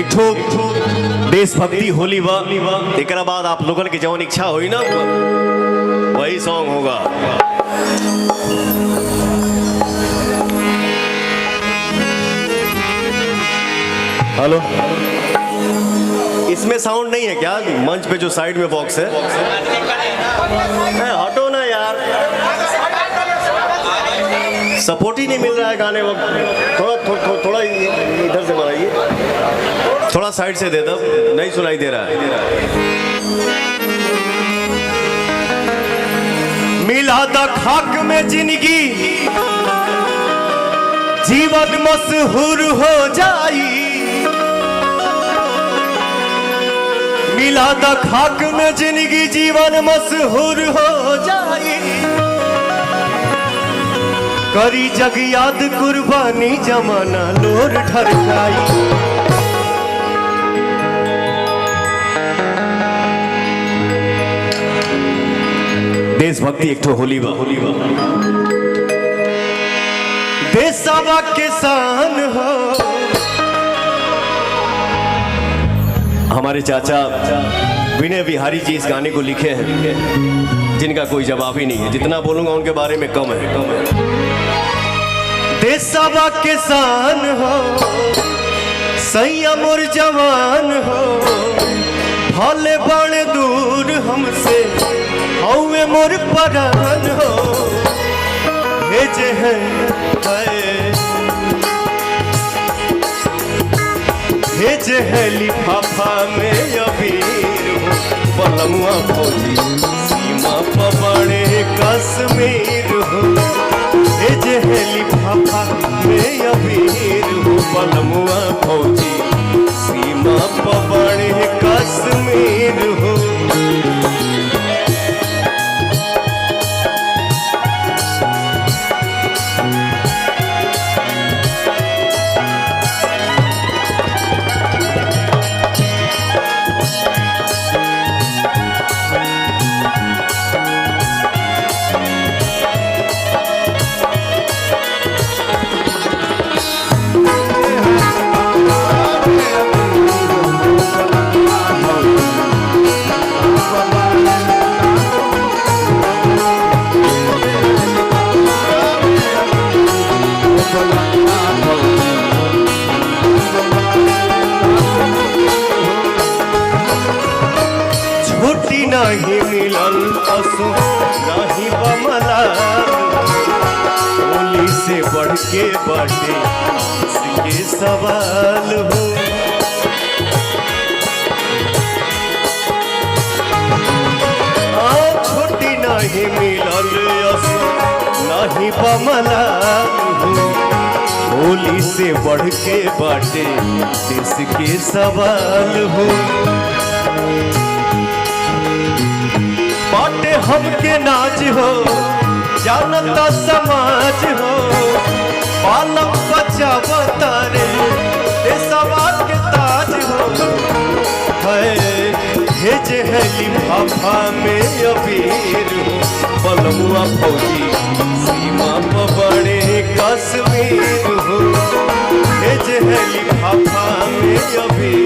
एक ठो देशभक्ति होली बा, एक बाद आप लोगन की जवन इच्छा हुई ना वही सॉन्ग होगा। हेलो, इसमें साउंड नहीं है क्या? मंच पे जो साइड में बॉक्स है, हटो ना यार, सपोर्ट ही नहीं मिल रहा है गाने वक्त। थोड़ा इधर से बनाइए, थोड़ा साइड से दे दो, नहीं सुनाई दे रहा है। मिला दा खाक में जिंदगी, जीवन मशहूर हो जाई। मिला दा खाक में जिंदगी, जीवन मशहूर हो जाई। करी जग याद कुर्बानी, जमाना लोर ठरकाई। देशभक्ति एक ठो होली बा, देशवा के शान हो। हमारे चाचा विनय बिहारी जी इस गाने को लिखे हैं, जिनका कोई जवाब ही नहीं है। जितना बोलूंगा उनके बारे में कम है। देशवा के शान हो, संयम और जवान हो। भले बड़े दूर हमसे हौवे मोर परान हो। भेजे हैं भेजे है लिफाफा में अबीर हो। पलमुआ फौजी सीमा पर बड़े कश्मीर हो। भेजे है लिफाफा में अबीर हो। पलमुआ फौजी सीमा पर बड़े कश्मीर हो। नहीं मिलल असो नहीं बमला, होली से बढ़ के बाटे इसके सवाल हो। छोटी नहीं मिलल असो नहीं बमला, होली से बढ़ के बाटे इसके सवाल हो। बाटे हमके नाज हो, जानता समाज हो। बालक बच्चा बतारे देशवा के ताज हो। भेजे है लिफाफा में अबीर हो। पलमुआ फौजी सीमा पर बड़े कश्मीर हो। भेजे है लिफाफा में अबीर